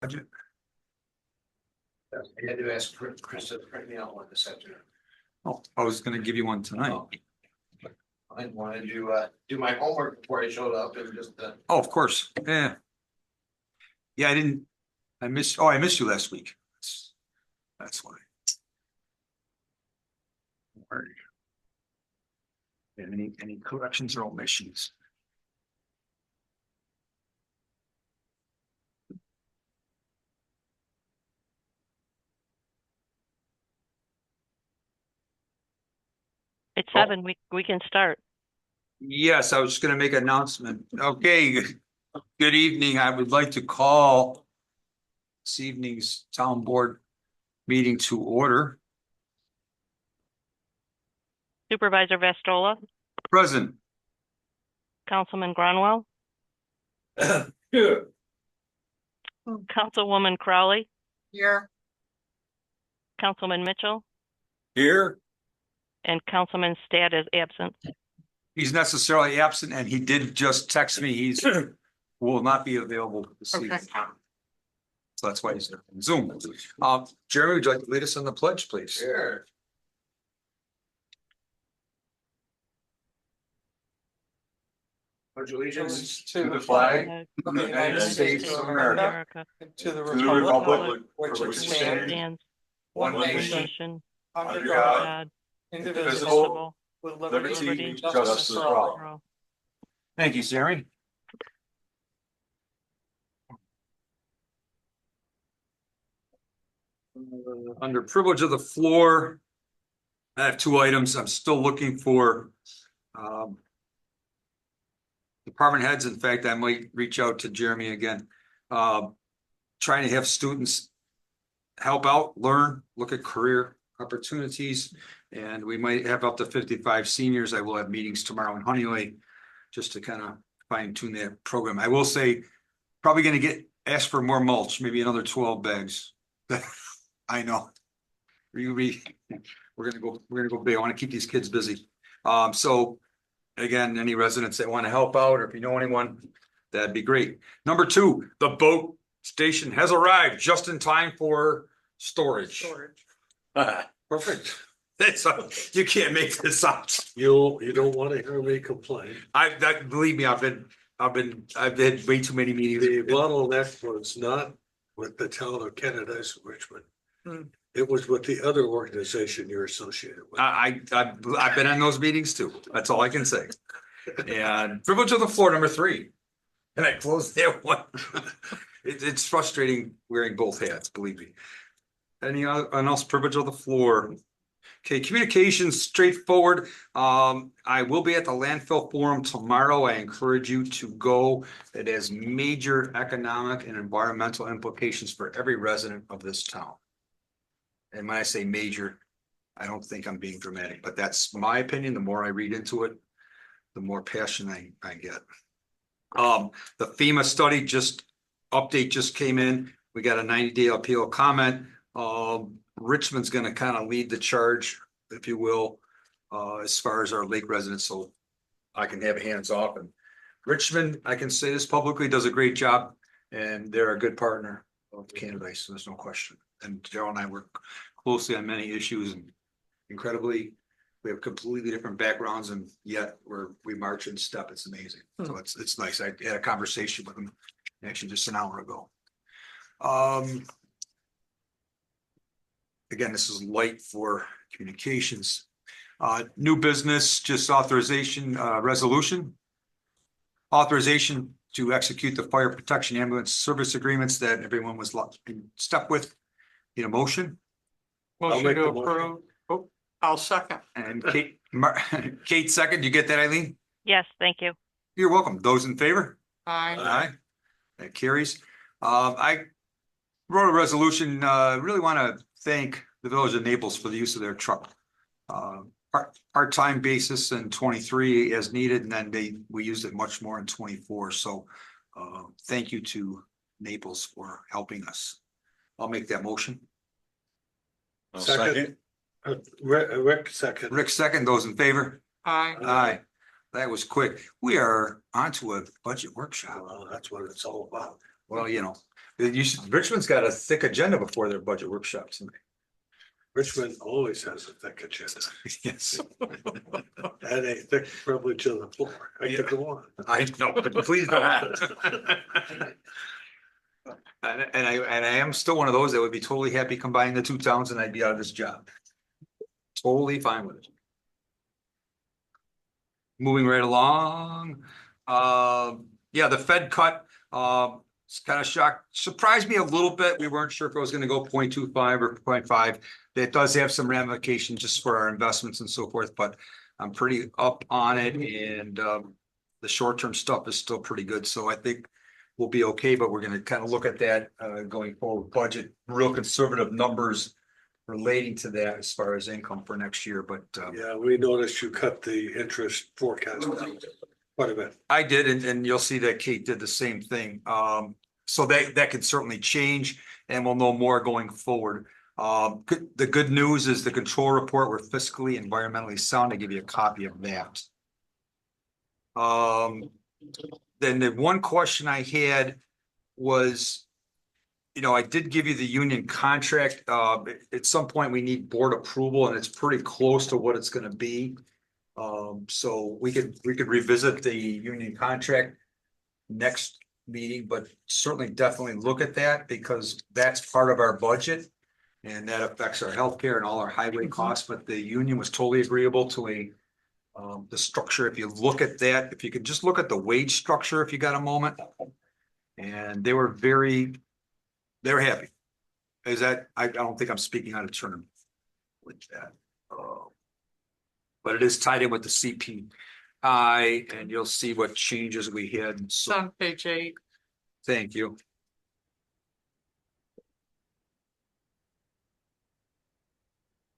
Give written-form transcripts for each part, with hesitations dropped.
budget. I had to ask Chris to print me out one this afternoon. Oh, I was gonna give you one tonight. Oh. I wanted to do my homework before I showed up and just Oh, of course, yeah. Yeah, I missed you last week. That's why. All right. And any corrections or omissions? It's Oh. 7, we can start. Yes, I was just gonna make an announcement. Okay, good evening. I would like to call this evening's town board meeting to order. Supervisor Vestola, Present. Councilman Gronwell, Here. Councilwoman Crowley, Here. Councilman Mitchell, Here. and Councilman Stad is absent. He's necessarily absent and he did just text me. He's will not be available this evening. So that's why he's on Zoom. Jeremy, would you like to lead us on the pledge, please? Sure. Pledge allegiance To the flag of the United States of America, to the to the republic for for which which it it stands, stands, one one nation, nation, under under God, God, indivisible, with liberty liberty and and justice for all. for all. Thank you, Jeremy. Under privilege of the floor, I have two items. I'm still looking for department heads. In fact, I might reach out to Jeremy again. Trying to have students help out, learn, look at career opportunities. And we might have up to 55 seniors. I will have meetings tomorrow in Honeyway just to kind of fine tune that program. I will say, probably gonna asked for more mulch, maybe another 12 bags. I know. We're gonna go big. I want to keep these kids busy. So again, any residents that want to help out, or if you know anyone, that'd be great. Number two, the boat station has arrived just in time for storage. Perfect. That's, you can't make this up. You don't want to hear me complain. Believe me, I've had way too many meetings. The bottleneck was not with the town of Canada, Richmond. It was with the other organization you're associated with. I've been on those meetings too. That's all I can say. And privilege of the floor, number three. And I closed that one. It's frustrating wearing both hats, believe me. Anyone else privilege of the floor? Okay, communications straightforward. I will be at the landfill forum tomorrow. I encourage you to go. It has major economic and environmental implications for every resident of this town. And when I say major, I don't think I'm being dramatic, but that's my opinion. The more I read into it, the more passion I get. The FEMA study update just came in. We got a 90-day appeal comment. Richmond's gonna kind of lead the charge, if you will, as far as our lake residents, so I can have hands off. And Richmond, I can say this publicly, does a great job, and they're a good partner of Canada, so there's no question. And Daryl and I work closely on many issues, and incredibly, we have completely different backgrounds, and yet we march in step. It's amazing. So it's nice. I had a conversation with them actually just an hour ago. Again, this is light for communications. New business, just authorization, resolution. Authorization to execute the fire protection ambulance service agreements that everyone was in step with. Need a motion? I'll Motion make to the motion. approve. Oh, I'll second. And Kate second, you get that, Eileen? Yes, thank you. You're welcome. Those in favor? Aye. Aye. That carries. I wrote a resolution, really want to thank the village of Naples for the use of their truck. Part-time basis in 23 as needed, and then we used it much more in 24. So thank you to Naples for helping us. I'll make that motion. Second. Rick second. Rick second, those in favor? Aye. Aye. That was quick. We are on to a budget workshop. Well, that's what it's all about. Well, Richmond's got a thick agenda before their budget workshops. Richmond always has a thick agenda. Yes, That ain't thick privilege of the floor. I could go on. I know, but please don't. And I am still one of those that would be totally happy combining the two towns and I'd be out of this job. Totally fine with it. Moving right along, yeah, the Fed cut, it's kind of shocked, surprised me a little bit. We weren't sure if it was gonna go 0.25 or 0.5. That does have some ramifications just for our investments and so forth, but I'm pretty up on it and, the short-term stuff is still pretty good, so I think we'll be okay, but we're gonna kind of look at that, going forward, budget, real conservative numbers relating to that as far as income for next year, but, Yeah, we noticed you cut the interest forecast quite a bit. I did, and you'll see that Kate did the same thing. So that could certainly change and we'll know more going forward. The good news is the control report, we're fiscally, environmentally sound. I give you a copy of that. Then the one question I had was, you know, I did give you the union contract. At some point, we need board approval and it's pretty close to what it's gonna be. So we could revisit the union contract next meeting, but certainly definitely look at that because that's part of our budget. And that affects our healthcare and all our highway costs, but the union was totally agreeable to the structure. If you look at that, if you could just look at the wage structure, if you got a moment. And they were happy. Is that, I don't think I'm speaking out of turn with that. But it is tied in with the CPI and you'll see what changes we had. It's So, on page 8. thank you.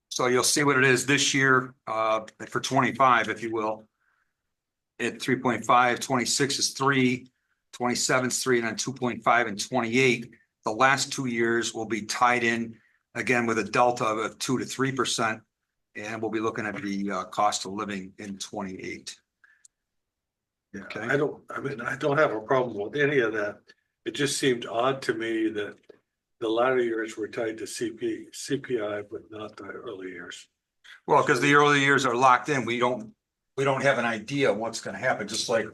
So you'll see what it is this year, for 25, if you will. At 3.5, 26 is 3, 27 is 3, and then 2.5 and 28. The last 2 years will be tied in again with a delta of 2 to 3%. And we'll be looking at the cost of living in 28. Yeah, Okay. I don't have a problem with any of that. It just seemed odd to me that the latter years were tied to CPI, but not the early years. Well, because the early years are locked in, we don't have an idea of what's gonna happen, just like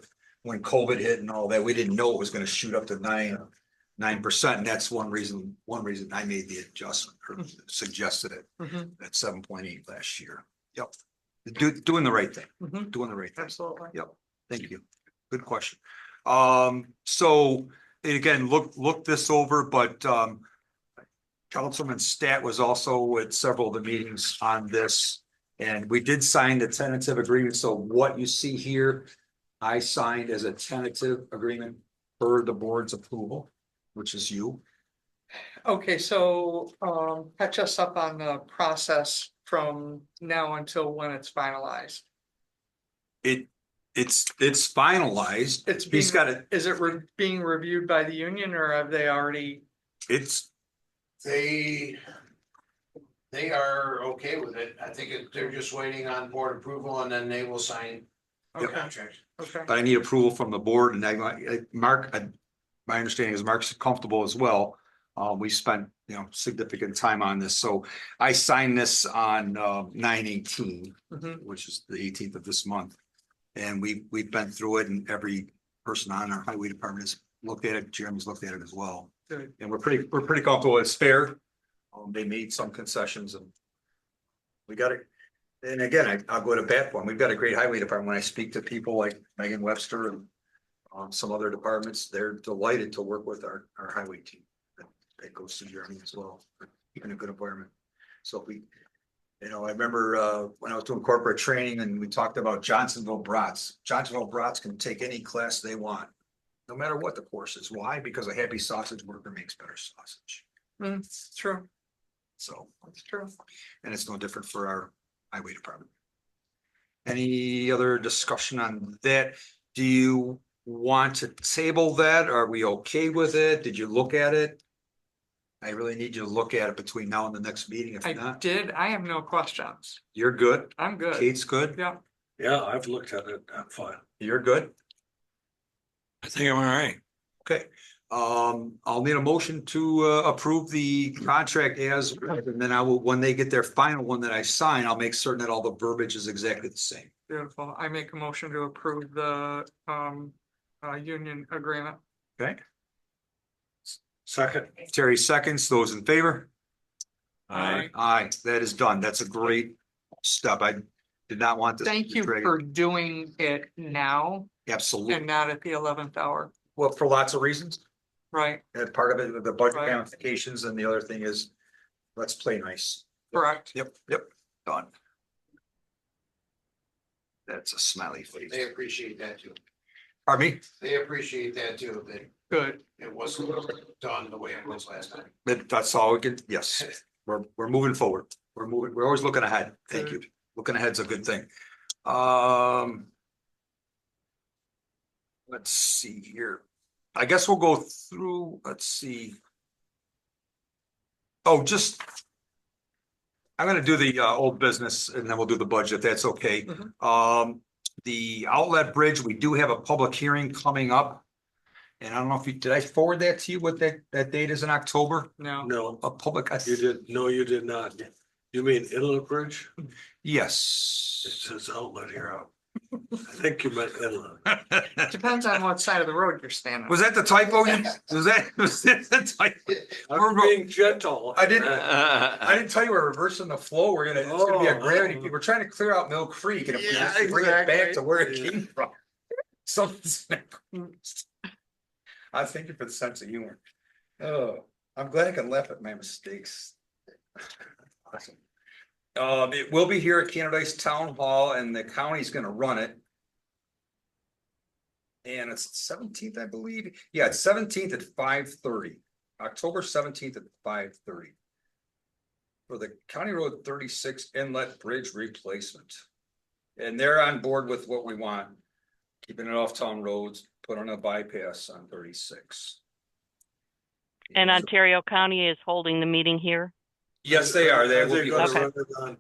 when COVID hit and all that, we didn't know it was gonna shoot up to 9%. And that's one reason I made the adjustment or suggested it Mhm, at 7.8 last year. Yep. Doing the right thing, mhm, doing the right thing. absolutely. Yep, thank you. Good question. So again, look this over, but Councilman Stat was also at several of the meetings on this. And we did sign the tentative agreement. So what you see here, I signed as a tentative agreement for the board's approval, which is you. Okay, so catch us up on the process from now until when it's finalized. It's finalized. It's He's being, got it. is it being reviewed by the union or have they already? It's They are okay with it. I think they're just waiting on board approval and then they will sign the Okay, contract. okay, but I need approval from the board and Mark, my understanding is Mark's comfortable as well. We spent, significant time on this, so I signed this on 9/18, mhm, which is the 18th of this month. And we've been through it and every person on our highway department has looked at it. Jeremy's looked at it as well. good. And we're pretty comfortable. It's fair. They made some concessions and we got it. And again, I'll go to bat for them. We've got a great highway department. When I speak to people like Megan Webster and some other departments, they're delighted to work with our highway team. That goes to Jeremy as well, in a good environment. So if we, I remember when I was doing corporate training and we talked about Johnsonville brats. Johnsonville brats can take any class they want, no matter what the course is. Why? Because a happy sausage worker makes better sausage. It's true, So, it's true. and it's no different for our highway department. Any other discussion on that? Do you want to table that? Are we okay with it? Did you look at it? I really need you to look at it between now and the next meeting. If I not, did, I have no questions. you're good. I'm good. Kate's good. Yeah, Yeah, I've looked at it. I'm fine. You're good. I think I'm all right. Okay. I'll need a motion to approve the contract as, and then I will, when they get their final one that I sign, I'll make certain that all the verbiage is exactly the same. Beautiful. I make a motion to approve the union agreement. Okay, Second, Terry seconds, those in favor? Aye. Aye, that is done. That's a great step. I did not want this. Thank to you drag it. for doing it now Absolutely. and not at the 11th hour, Well, for lots of reasons. right? And part of it, the budget Right. ramifications, and the other thing is, let's play nice. Correct. Yep, done. That's a smiley face. They appreciate that too. Pardon me? They appreciate that too, that Good. it wasn't done the way it was last time. That's all we can, yes, we're moving forward. We're always looking ahead. Thank you. Looking ahead's a good thing. Let's see here. I guess we'll go through, let's see. Oh, just. I'm gonna do the old business and then we'll do the budget, if that's okay. The outlet bridge, we do have a public hearing coming up. And I don't know if did I forward that to you? What that date is in October? No, no, A public. you did, no, you did not. You mean Inlet Bridge? It Yes. says outlet here. I think you meant inlet. depends on what side of the road you're standing. Was that the typo? Was that the typo? I'm being gentle. I didn't tell you we're reversing the flow. It's gonna be a gravity. Oh. We're trying to clear out Mill Creek and if we Yeah, just bring it back to exactly. where it came from. Something's. I thank you for the sense of humor. Oh, I'm glad I can laugh at my mistakes. Awesome. It will be here at Canadice Town Hall and the county's gonna run it. And it's 17th, I believe. Yeah, it's 17th at 5:30. October 17th at 5:30. For the County Road 36 Inlet Bridge Replacement. And they're on board with what we want. Keeping it off town roads, put on a bypass on 36. And Ontario County is holding the meeting here. Yes, they are. They Are will they be. gonna Okay. run it on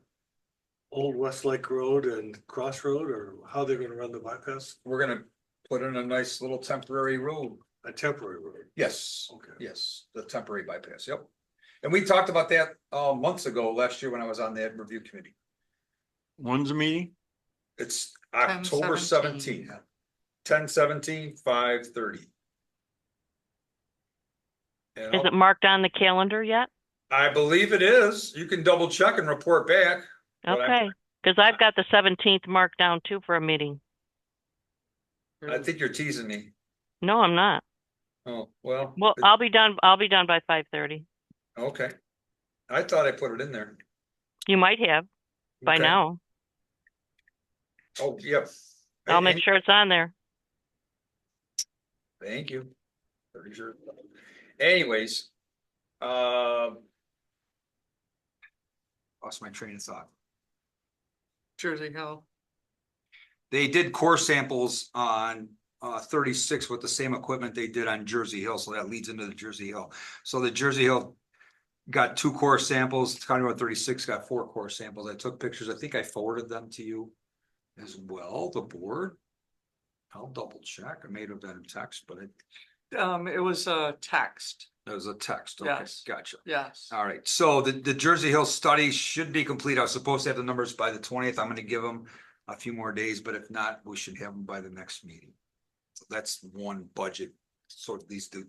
Old Westlake Road and Cross Road, or how they're gonna run the bypass? We're gonna put in a nice little temporary road. A temporary road. Yes, Okay. yes, the temporary bypass, yep. And we talked about that months ago, last year when I was on that review committee. When's the meeting? It's October 10/17. 17th. 10/17, 5:30. And Is it marked on the calendar yet? I believe it is. You can double check and report back. But Okay, because I've got the 17th marked down too for a meeting. I think you're teasing me. No, I'm not. Oh, well. Well, I'll be done by 5:30. Okay. I thought I put it in there. You might have by Okay. now. Oh, yep. I'll make sure it's on there. Thank you. Pretty sure. Anyways. Lost my train of thought. Jersey Hill. They did core samples on 36 with the same equipment they did on Jersey Hill, so that leads into the Jersey Hill. So the Jersey Hill got 2 core samples, County Road 36 got 4 core samples. I took pictures. I think I forwarded them to you as well, the board. I'll double check. It may have been text, but it It was a text. was a text. Okay, Yes. gotcha. Yes. All right, so the Jersey Hill study should be complete. I was supposed to have the numbers by the 20th. I'm gonna give them a few more days, but if not, we should have them by the next meeting. So that's one budget. So these do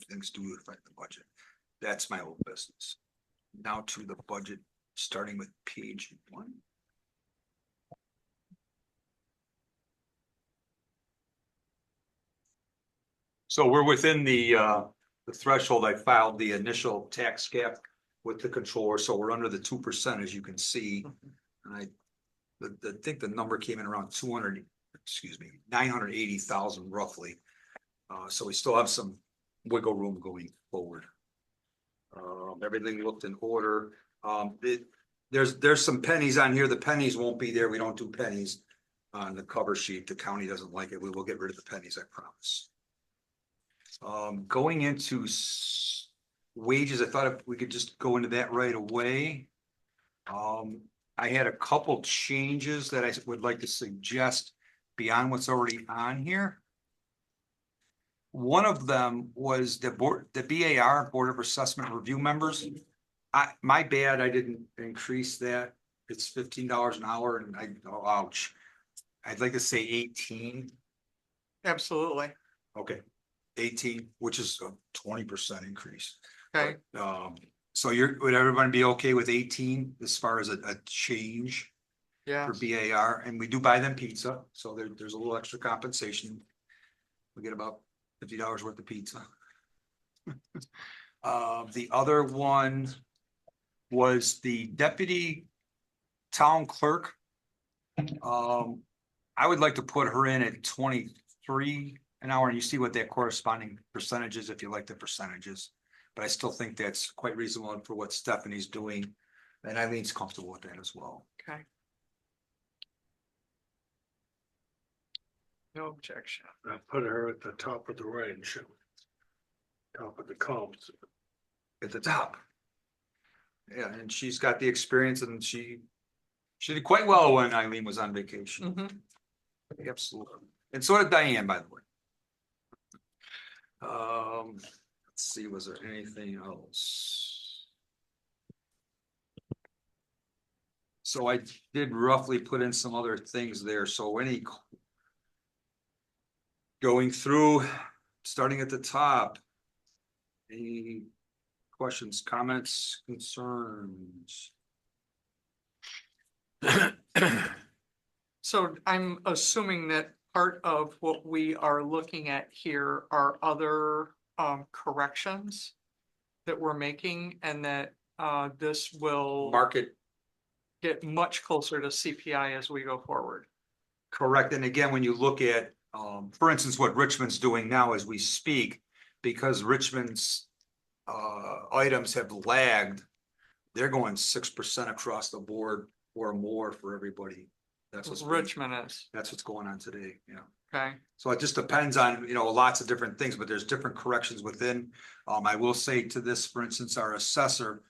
things do affect the budget. That's my old business. Now to the budget, starting with page 1. So we're within the threshold. I filed the initial tax cap with the controller, so we're under the 2%, as you can see. And I think the number came in around 980,000 roughly. So we still have some wiggle room going forward. Everything looked in order. There's some pennies on here. The pennies won't be there. We don't do pennies on the cover sheet. The county doesn't like it. We will get rid of the pennies, I promise. Going into wages, I thought if we could just go into that right away. I had a couple changes that I would like to suggest beyond what's already on here. One of them was the BAR, Board of Assessment Review members. My bad, I didn't increase that. It's $15 an hour and oh, ouch. I'd like to say 18. Absolutely. Okay. 18, which is a 20% increase. Okay, So would everyone be okay with 18 as far as a change yeah, for BAR? And we do buy them pizza, so there's a little extra compensation. We get about $50 worth of pizza. The other one was the deputy town clerk. I would like to put her in at 23 an hour, and you see what that corresponding percentage is if you like the percentages. But I still think that's quite reasonable for what Stephanie's doing, and Eileen's comfortable with that as well. okay. No objection. I put her at the top of the range. Top of the comps. At the top. Yeah, and she's got the experience, and she did quite well when Eileen was on vacation. Mhm. Absolutely. And so did Diane, by the way. Let's see, was there anything else? So I did roughly put in some other things there, so going through, starting at the top. Any questions, comments, concerns? So I'm assuming that part of what we are looking at here are other corrections that we're making, and that this will Market. get much closer to CPI as we go forward. Correct, and again, when you look at, for instance, what Richmond's doing now as we speak, because Richmond's items have lagged, they're going 6% across the board or more for everybody. That's Richmond is, that's what's going on today, yeah. okay, So it just depends on, lots of different things, but there's different corrections within. I will say to this, for instance, our assessor,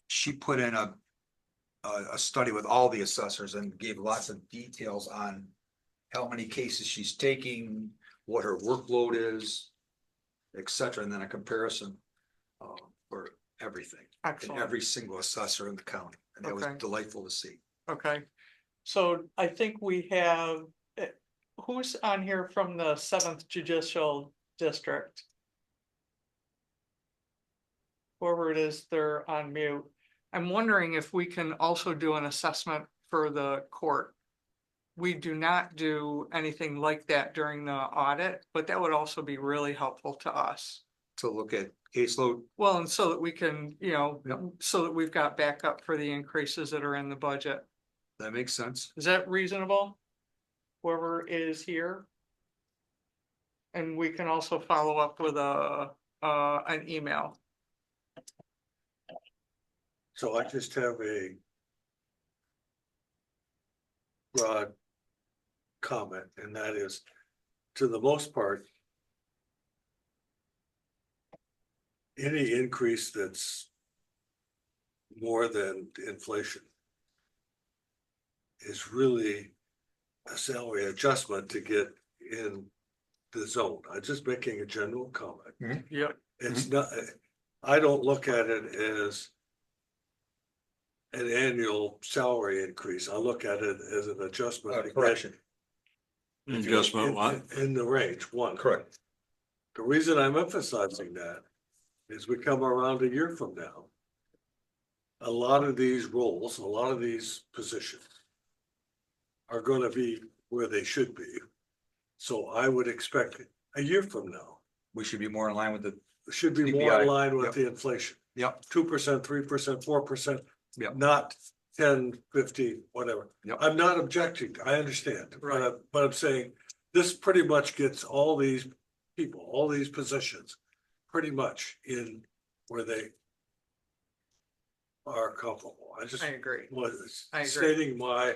she put in a study with all the assessors and gave lots of details on how many cases she's taking, what her workload is, et cetera, and then a comparison for everything, and excellent, every single assessor in the county, and that was Okay. delightful to see. okay. So I think we have, who's on here from the 7th Judicial District? Whoever it is, they're on mute. I'm wondering if we can also do an assessment for the court. We do not do anything like that during the audit, but that would also be really helpful to us. To look at caseload, Well, and so that we can, Yep. so that we've got backup for the increases that are in the budget. that makes sense. Is that reasonable? Whoever is here? And we can also follow up with an email. So I just have a broad comment, and that is, to the most part, any increase that's more than inflation is really a salary adjustment to get in the zone. I'm just making a general comment. Yep. It's not, I don't look at it as an annual salary increase. I look at it as an adjustment. to get Correction. Adjustment what? In the range, one. Correct. The reason I'm emphasizing that is we come around a year from now. A lot of these roles, a lot of these positions are gonna be where they should be. So I would expect a year from now, We should be more in line with the, it should be more CPI, in line with yep. the inflation. yep, 2%, 3%, 4%. Yep. Not 10, 50, whatever. Yep. I'm not objecting, I understand, Right. but I'm saying this pretty much gets all these people, all these positions. Pretty much in where they are comfortable. I just I agree. was I agree. stating my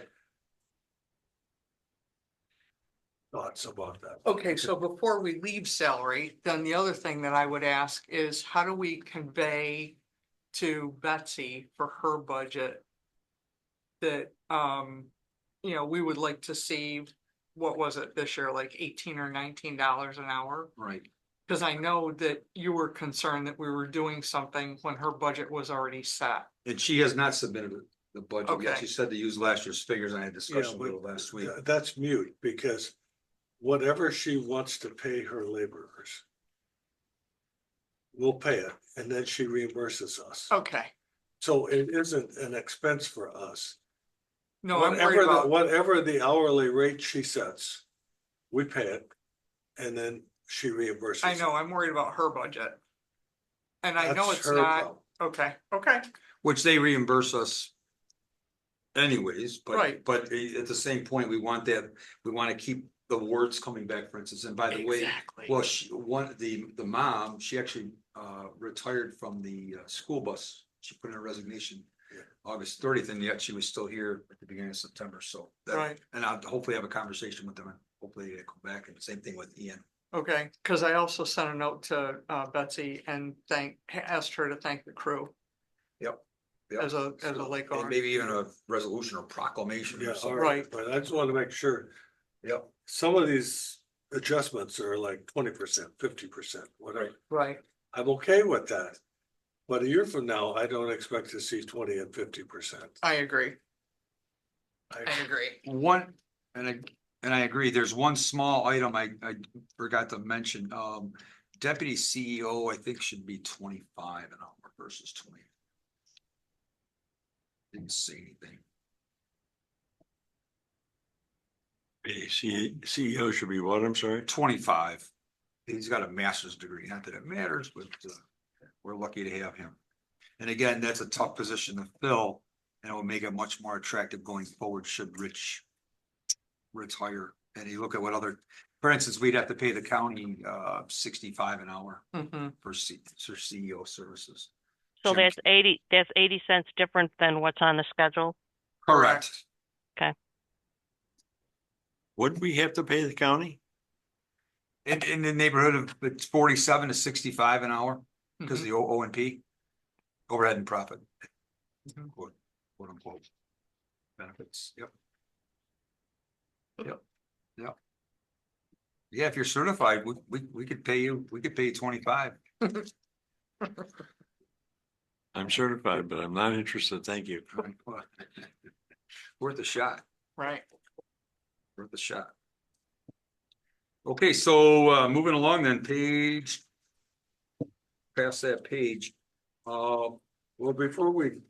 thoughts about that. Okay, so before we leave salary, then the other thing that I would ask is how do we convey to Betsy for her budget that, we would like to see what was it this year, like $18 or $19 an hour? Right. Cause I know that you were concerned that we were doing something when her budget was already set. And she has not submitted the budget yet. Okay. She said to use last year's figures. I had a discussion Yeah, with her last week. That's mute, because whatever she wants to pay her laborers, we'll pay it, and then she reimburses us. Okay, So it isn't an expense for us. no, I'm worried Whatever the, about, whatever the hourly rate she sets, we pay it, and then she reimburses. I know, I'm worried about her budget. And I know That's it's her not, problem. okay, Which they reimburse us anyways, Right. but at the same point, we want that, we want to keep the words coming back, for instance, and by the way, exactly. well, the mom, she actually retired from the school bus. She put in a resignation Yeah. August 30th, and yet she was still here at the beginning of September, so. Right. And I'll hopefully have a conversation with them, and hopefully they come back, and same thing with Ian. Okay, cause I also sent a note to Betsy and asked her to thank the crew Yep. as a lake And owner. maybe even a resolution or proclamation Yeah, or all something. right, Right. but I just want to make sure, Yep. some of these adjustments are like 20%, 50%, whatever. Right, I'm okay with that. But a year from now, I don't expect to see 20 and 50%. I agree, I agree. One, and I agree, there's one small item I forgot to mention, deputy CEO, I think should be 25 an hour versus 20. Didn't say anything. CEO should be what, I'm sorry? 25. He's got a master's degree, not that it matters, but we're lucky to have him. And again, that's a tough position to fill, and it will make it much more attractive going forward should Rich retire. And you look at what other, for instance, we'd have to pay the county 65 an hour Mhm. for CEO services. So Jim. that's 80 cents different than what's on the schedule. Correct. Wouldn't we have to pay the county? In the neighborhood of, it's 47 to 65 an hour, because Mhm. the O and P, overhead and profit. Mhm. Quote unquote. Benefits, yep. Yeah, if you're certified, we could pay you, we could pay you 25. I'm certified, but I'm not interested. Thank you. Worth a shot, Right, worth a shot. Okay, so moving along then, page. Past that page, Well, before we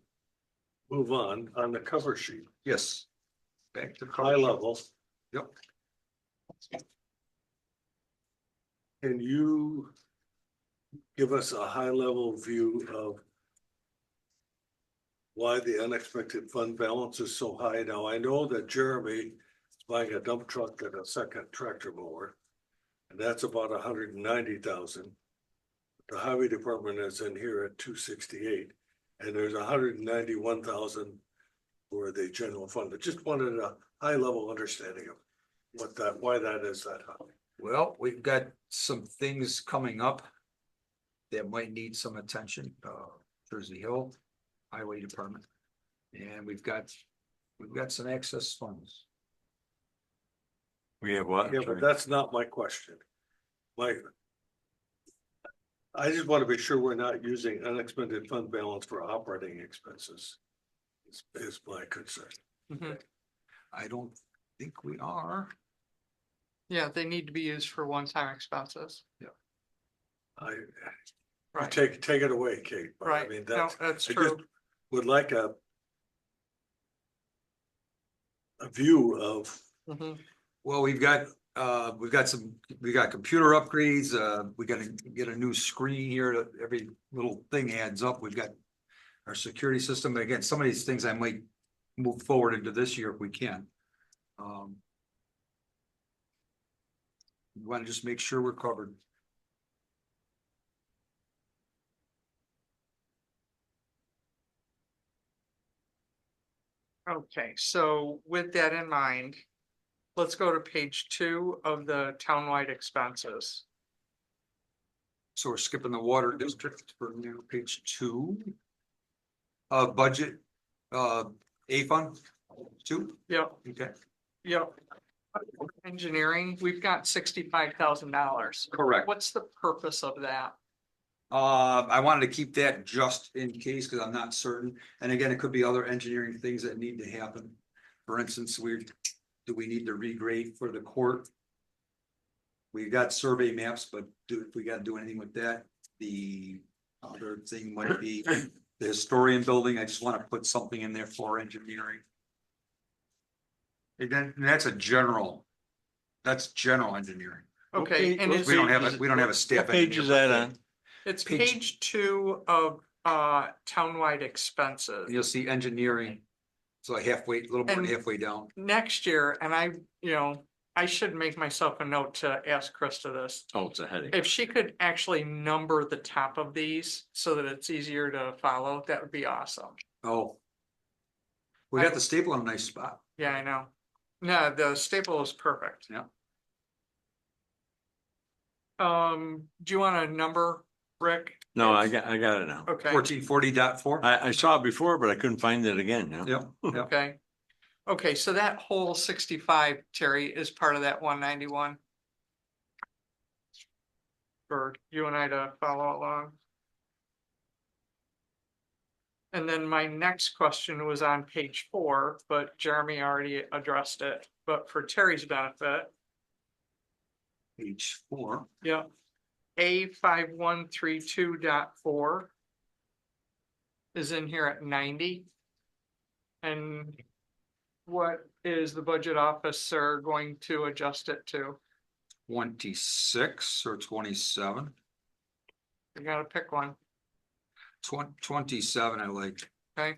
move on the cover sheet, yes. Back to high level, Yep. can you give us a high level view of why the unexpected fund balance is so high? Now, I know that Jeremy is buying a dump truck and a second tractor mower, and that's about 190,000. The highway department is in here at 268, and there's 191,000 for the general fund. I just wanted a high level understanding of why that is that high. Well, we've got some things coming up that might need some attention, Jersey Hill Highway Department. And we've got some excess funds. We have what? Yeah, but that's not my question. I just want to be sure we're not using unexpended fund balance for operating expenses. Is my concern. Mhm. I don't think we are. Yeah, they need to be used for one-time expenses, You right, take it away, Kate. But I right, mean, no, that's, that's I just true, would like a view of, Mhm. Well, we've got computer upgrades, we gotta get a new screen here, every little thing adds up, we've got. Our security system, but again, some of these things I might move forward into this year if we can. We want to just make sure we're covered. Okay, so with that in mind, let's go to page 2 of the townwide expenses. So we're skipping the water district for new page 2. Budget, A fund, 2, Yep, okay. yep. Engineering, we've got $65,000. Correct. What's the purpose of that? I wanted to keep that just in case, because I'm not certain. And again, it could be other engineering things that need to happen. For instance, do we need to regrade for the court? We got survey maps, but if we gotta do anything with that, the other thing might be the historian building. I just wanna put something in there for engineering. Again, that's that's general engineering. Okay, and What We don't have page a, is- we don't have a staff. What page engineer is for that on? it's page- page 2 of townwide expenses. You'll see engineering. So halfway, a little more than And- halfway down. Next year, and I should make myself a note to ask Krista this. Oh, it's a headache. If she could actually number the top of these so that it's easier to follow, that would be awesome. Oh. We got the staple in a nice spot. Yeah, I know. No, the staple is perfect. Yeah. Do you want a number, Rick? No, I got it now. Okay, 1440.4. I saw it before, but I couldn't find it again, you know? Yep, yep. okay. Okay, so that whole 65, Terry, is part of that 191. For you and I to follow along. And then my next question was on page 4, but Jeremy already addressed it, but for Terry's benefit, Page 4. yeah. A5132.4 is in here at 90. And what is the budget officer going to adjust it to? 26 or 27. You gotta pick one, 27, I like. okay?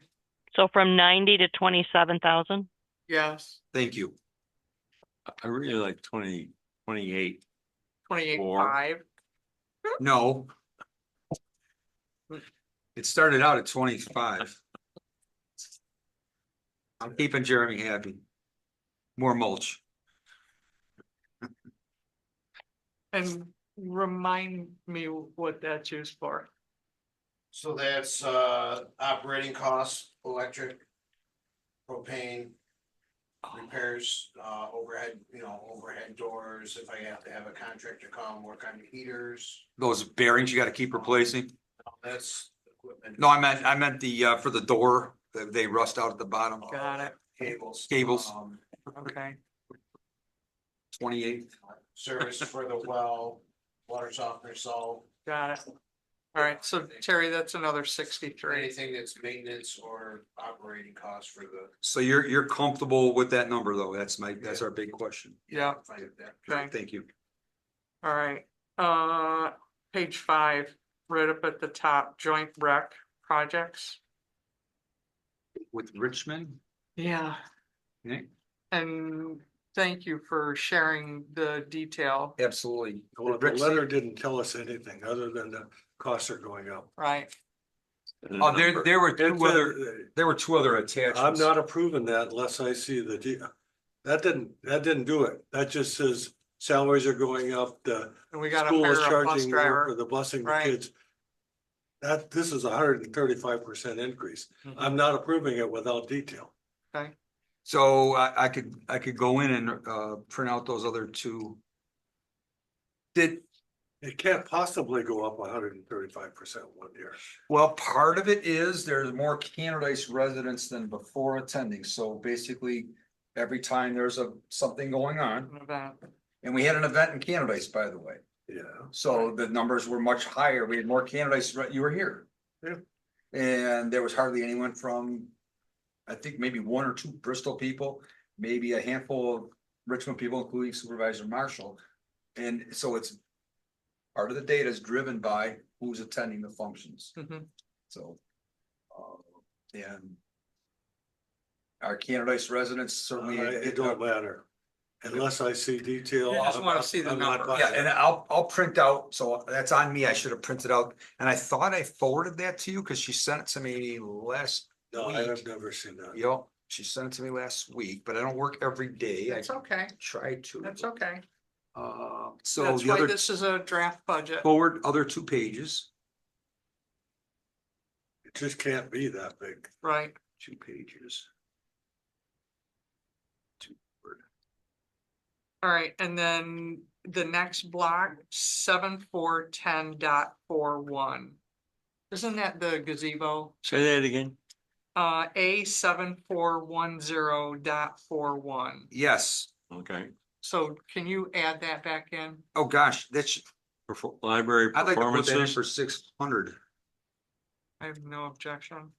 So from 90 to 27,000? Yes, Thank you. I really like 28. 28.5. No. It started out at 25. I'm keeping Jeremy happy. More mulch. And remind me what that's used for. So that's operating costs, electric, propane, repairs, overhead, overhead doors, if I have to have a contractor come work on the heaters, Those bearings you gotta keep replacing. that's equipment. No, I meant the, for the door, they rust out at the bottom. Got it, Cables. Cables. okay. 28. Service for the well, water softener, salt, Got it. All right, so Terry, that's another 63. anything that's maintenance or operating costs for the. So you're comfortable with that number though? That's our big question. Yeah. Find it there. Okay. Thank you. All right, page 5, right up at the top, joint rec projects. With Richmond? Yeah. Okay. And thank you for sharing the detail, Absolutely. Well, the letter didn't tell us anything other than the costs are going up. right? And Oh, the number. there were It's, there were two other attachments. I'm not approving that unless I see that didn't do it. That just says salaries are going up, the And we gotta school is hire a bus charging more for driver. the busing the Right. kids. This is 135% increase. Mhm. I'm not approving it without detail. Okay, So I could go in and print out those other two. It can't possibly go up 135% one year. Well, part of it is there's more Canadice residents than before attending, so basically. Every time there's something going on, an event. and we had an event in Canadice, by the way, Yeah. so the numbers were much higher, we had more Canadice, you were here. Yeah. And there was hardly anyone from, I think maybe one or two Bristol people, maybe a handful of Richmond people, including Supervisor Marshall. And so it's, part of the data is driven by who's attending the functions, Mhm. so. And. Our Canadice residents certainly. It don't matter. Unless I see detail. You just wanna see the I'm not number. buying Yeah, it. and I'll print out, so that's on me, I should have printed out, and I thought I forwarded that to you, cause she sent it to me last No, I have week. never seen that. Yep, she sent it to me last week, but I don't work every day, I That's okay, try to. that's okay. So That's the why other, this is a draft budget. forward, other 2 pages, It just can't be that big. Right, 2 pages. All right, and then the next block, 7410.41. Isn't that the gazebo? Say that again. A 7410.41. Yes. Okay. So can you add that back in? Oh, gosh, that's, Library I'd like to put that in performances. for 600. I have no objection.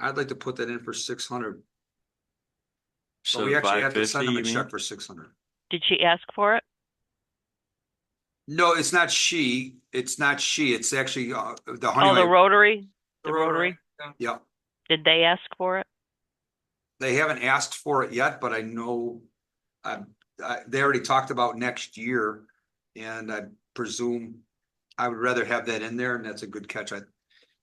I'd like to put that in for 600. So But we actually have to 550, send them a you mean? check for 600. Did she ask for it? No, it's not she. It's not she. It's actually the Oh, the Honeywell. Rotary? The Rotary? Yeah. Yeah, Did they ask for it? they haven't asked for it yet, but I know they already talked about next year. And I presume I would rather have that in there, and that's a good catch.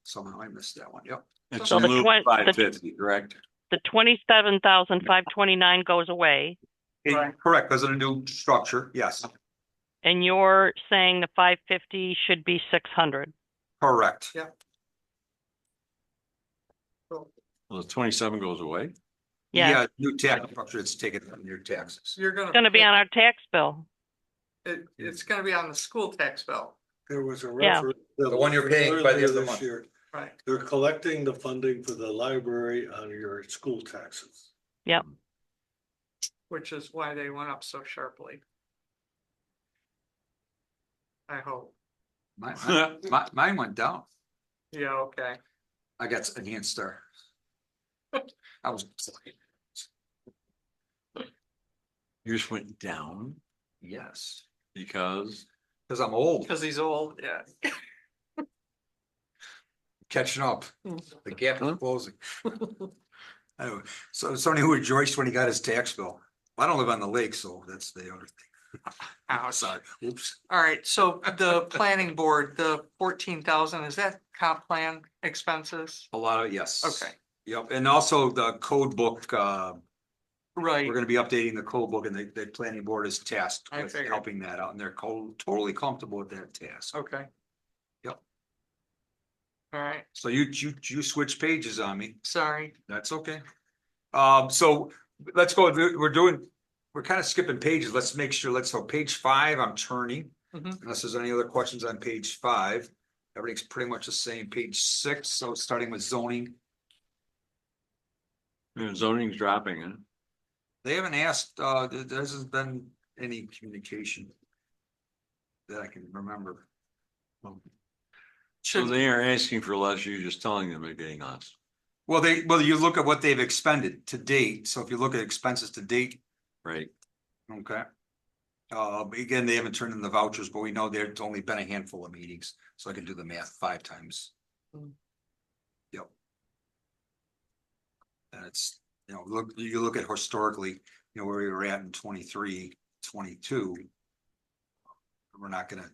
Somehow I missed that one. Yep. It's So a the move twen- the- 550, correct? The 27,529 goes away, Right. Correct, because of the new structure. Yes, and you're saying the 550 should be 600. correct. Yeah. Well, the 27 goes away. Yeah, Yeah, new tax structure. It's taken from your taxes. You're it's gonna be on our tax bill. It's gonna be on the school tax bill, There was a Yeah. reference. The one you're paying by the end of the earlier this month. year. right? They're collecting the funding for the library on your school taxes. Which is why they went up so sharply. I hope. Mine went down. Yeah, okay. I got enhanced star. I was, Yours went down yes, because because I'm old, Because he's old, yeah. catching up. The gap is Huh? closing. Anyway, so somebody who rejoiced when he got his tax bill. I don't live on the lake, so that's the other thing. Ouch. Sorry, oops. All right, so the planning board, the 14,000, is that comp plan expenses? A lot of, yes. Okay, Yep, and also the code book, right, we're gonna be updating the code book, and the planning board is tasked I with figured. helping that out, and they're totally comfortable with that task. okay. Yep. All right, So you switch pages on me. sorry. That's okay. So let's go, we're kind of skipping pages. Let's make sure, so page 5, I'm turning. Mhm. Unless there's any other questions on page 5. Everything's pretty much the same. Page 6, so starting with zoning. zoning's dropping, huh? They haven't asked, there hasn't been any communication that I can remember. So Should, they are asking for less, you're just telling them they're getting less. Well, you look at what they've expended to date. So if you look at expenses to date, Right. okay. Again, they haven't turned in the vouchers, but we know there's only been a handful of meetings, so I can do the math 5 times. Mm. Yep. And it's, you look at historically, where we were at in 23, 22. We're not gonna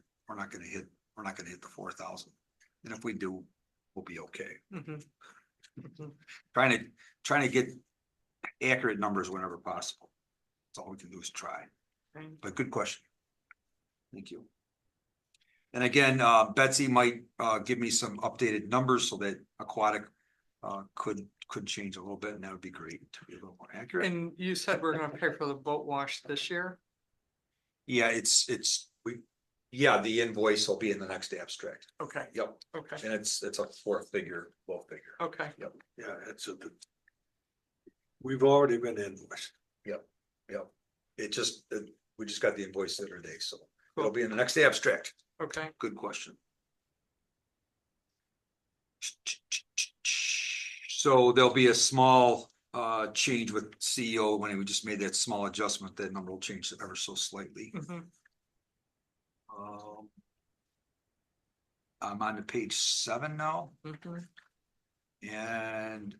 hit the 4,000. And if we do, we'll be okay. mhm. Mhm. Trying to get accurate numbers whenever possible. That's all we can do is try. Okay. But good question. Thank you. And again, Betsy might give me some updated numbers so that aquatic could change a little bit, and that would be great to be a little more accurate. And you said we're gonna pay for the boat wash this year? Yeah, the invoice will be in the next abstract. Okay, Yep, okay, and it's a 4-figure, low figure. okay. Yeah, we've already been invoiced. Yep. We just got the invoice the other day, so it'll be in the next abstract. Okay, Good question. So there'll be a small change with CEO when we just made that small adjustment, that number will change ever so slightly. mhm. I'm on to page 7 now, Mhm. and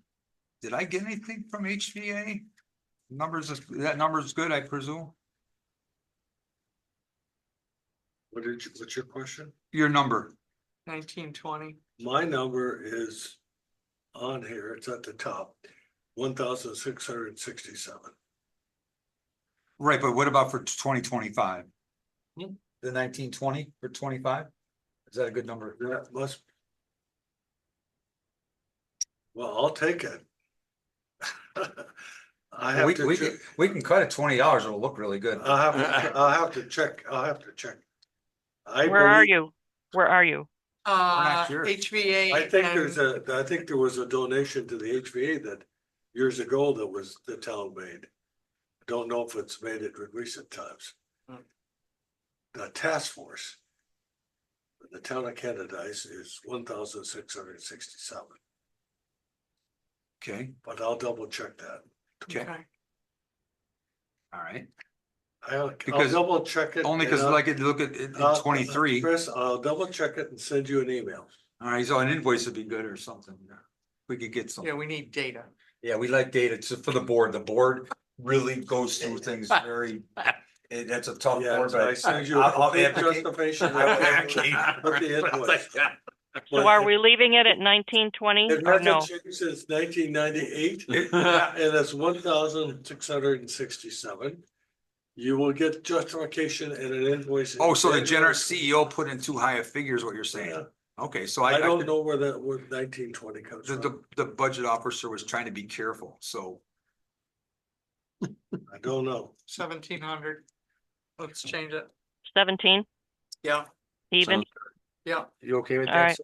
did I get anything from HVA? That number is good, I presume? What's your question? Your number, 1920. My number is on here, it's at the top, 1,667. right, but what about for 2025? Hmm. The 1920 for 25? Is that a good number? That must. Well, I'll take it. I have to, check- We can cut it $20. It'll look really good. I'll have to check, I Where are believe, you? Where are you? not sure. HVA. I think and- I think there was a donation to the HVA that years ago that was the town made. I don't know if it's made it in recent times. Hmm. The task force. The town of Canadice is 1,667, Okay, but I'll double check that. okay, all right. I'll Because- double check it. Only and because I'll- like, look at in I'll- 23. Chris, I'll double check it and send you an email. All right, so an invoice would be good or something. We could get Yeah, some. we need data. Yeah, we like data for the board. The board really goes through things very, that's a tough Yeah, board, so I but send you I'll a advocate. justification. I will advocate. With the invoice. So are we leaving it at 1920 It or hasn't no? changed since 1998, It- and it's 1,667. You will get justification and an invoice. in Oh, so the January. generous CEO put in too high a figure is what you're saying? Yeah. Okay, so I don't could- know where 1920 comes The, from. the budget officer was trying to be careful, so. I don't know. 1,700. Let's change it. 17 Yeah, even? Sounds- yeah. You okay with All that? right.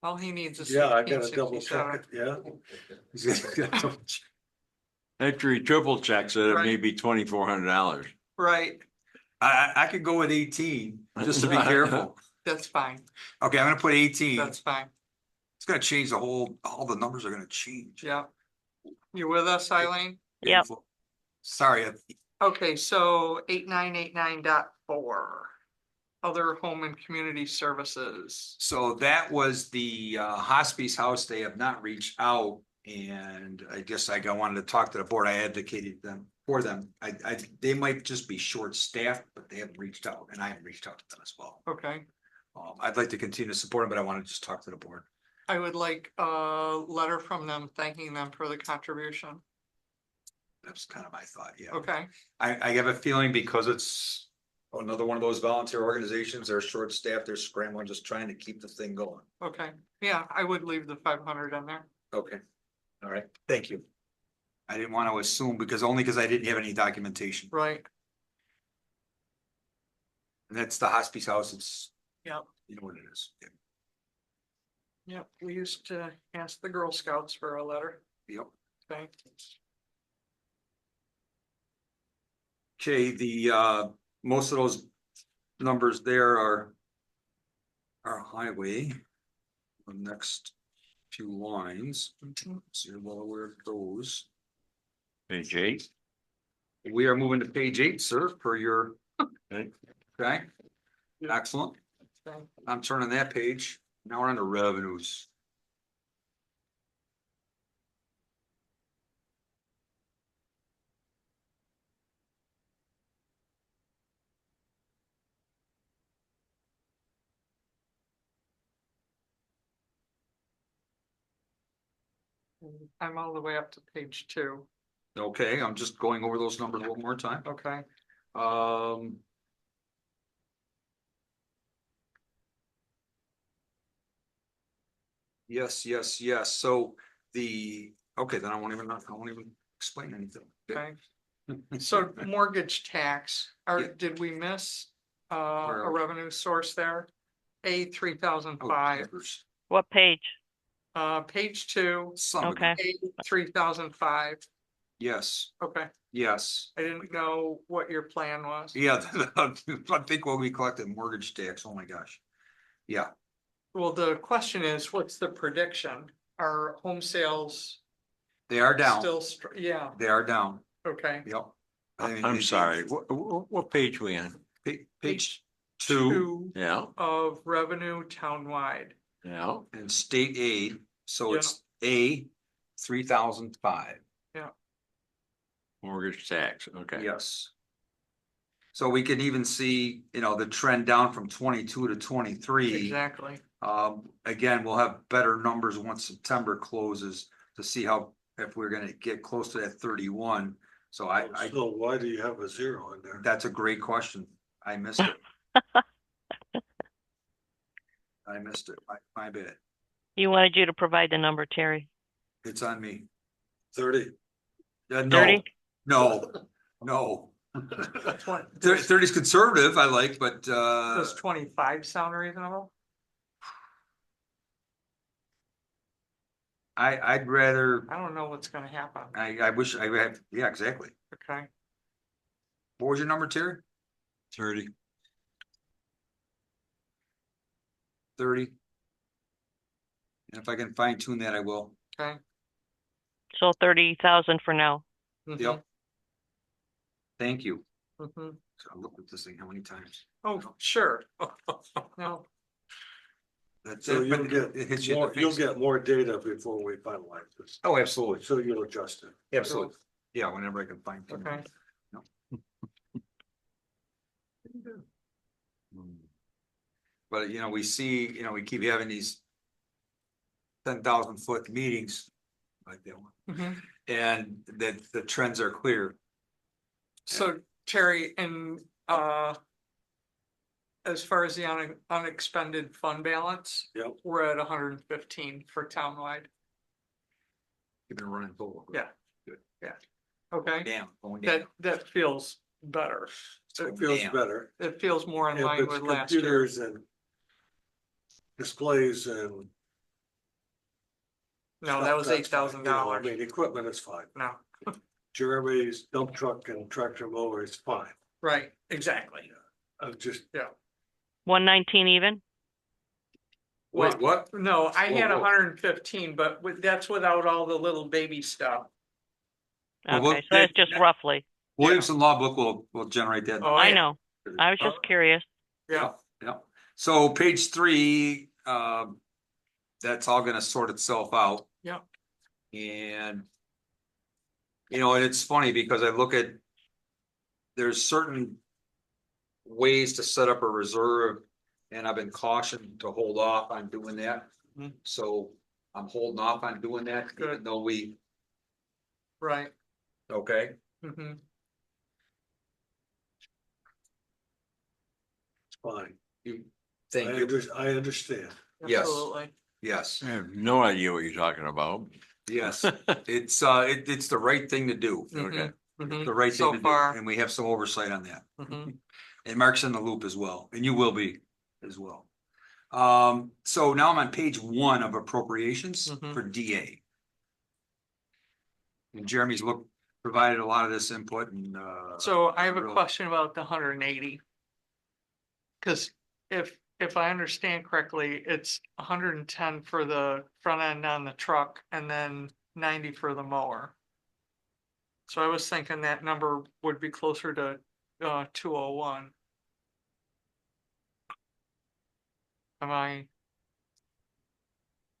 All he needs is Yeah, I gotta double check 1667. it, yeah. After he triple checks it, it may Right. be $2,400. Right, I could go with 18, just to be careful. that's fine. Okay, I'm gonna put 18. That's fine. It's gonna change the whole, all the numbers are gonna change. Yeah. You with us, Eileen? Yep. Sorry, Okay, so 8989.4. Other home and community services. so that was the hospice house. They have not reached out. And I guess I wanted to talk to the board. I advocated them for them. They might just be short-staffed, but they haven't reached out and I haven't reached out to them as well. Okay, I'd like to continue to support them, but I want to just talk to the board. I would like a letter from them thanking them for the contribution. That's kind of my thought, yeah. Okay, I have a feeling because it's another one of those volunteer organizations, they're short-staffed, they're scrambling, just trying to keep the thing going. okay. Yeah, I would leave the 500 in there. Okay. All right, thank you. I didn't want to assume only because I didn't have any documentation. Right, And that's the hospice house. It's, Yep. you know what it is. Yeah. yep. We used to ask the Girl Scouts for a letter. Yep. Okay, Okay, the most of those numbers there are highway. The next few lines, so you're well aware of those. Page 8. We are moving to page 8, sir, per your. Okay. Okay, excellent. okay. I'm turning that page. Now we're on to revenues. I'm all the way up to page 2. Okay, I'm just going over those numbers one more time. Okay, Um. Yes, yes, yes. So okay, then I won't even explain anything. okay. So mortgage tax, Yeah. did we miss Where a are we? revenue source there? A Oh, 3005, numbers. What page? page 2, Son of a Okay. gun. A 3005. Yes, Okay, yes. I didn't know what your plan was. Yeah, I think what we collected mortgage tax, oh my gosh. Yeah, Well, the question is, what's the prediction? Are home sales they are down. still, yeah, They are down. okay. Yep. I mean, I'm sorry, what page we on? Page 2 Two Yeah, of revenue townwide. yeah. and state aid, so Yeah. it's A 3005. Mortgage tax, okay. Yes. So we can even see, the trend down from 22 to 23. Exactly. Again, we'll have better numbers once September closes to see if we're gonna get close to that 31. So So why do you have a 0 in there? that's a great question. I missed it. I missed it. My bad. You wanted you to provide the number, Terry. It's on me. 30. No, 30? no. Twen- 30's conservative, I like, but, Does 25 sound reasonable? I'd rather, I don't know what's gonna happen. I wish I had, yeah, exactly. Okay, What was your number, Terry? 30. 30? And if I can fine tune that, I will. okay. So 30,000 for now. Mhm, Yep. Thank you. mhm. So I looked at this thing how many times? Oh, sure. No, That's So it, you'll but get it hits you in the you'll face. get more data before we finalize this. Oh, absolutely, So you'll adjust it. absolutely. Yeah, whenever I can find. okay. But, we see, we keep having these 10,000-foot meetings like that one, Mhm. and that the trends are clear. So Terry, and as far as the unexpended fund balance. Yep. We're at 115 for townwide. Keep it running full. Yeah. Okay, Damn, going down. that feels better. It feels Damn. better. It feels more in If line it's with last year. computers and displays and. No, stuff, that was that's fine. I $8,000. mean, equipment is fine. No, Jeremy's dump truck and tractor mower is fine. right, exactly. I'm just, 119 even? Wait, what? No, I had Whoa, whoa. 115, but that's without all the little baby stuff. Well, what- Okay, so that's just roughly. Williamson Law Book will generate that. Oh, I yeah. know. I was just curious. Yeah, Yeah. So page 3, that's all gonna sort itself out. yeah, And. And it's funny because I look at. There's certain. Ways to set up a reserve, and I've been cautioned to hold off on doing that. Mhm. So I'm holding off on doing that, even Good. though right. okay, Hmm. it's fine. thank you, I understand. Yes. Absolutely. yes, I have no idea what you're talking about. yes. It's the right thing to do. Okay. Mhm. The right So thing to do, far. and we have some oversight on that. Mhm. And Mark's in the loop as well, and you will be as well. So now I'm on page 1 of appropriations Mhm. for DA. And Jeremy's provided a lot of this input and, So I have a real- question about the 180. Cause if I understand correctly, it's 110 for the front end on the truck and then 90 for the mower. So I was thinking that number would be closer to 201. Am I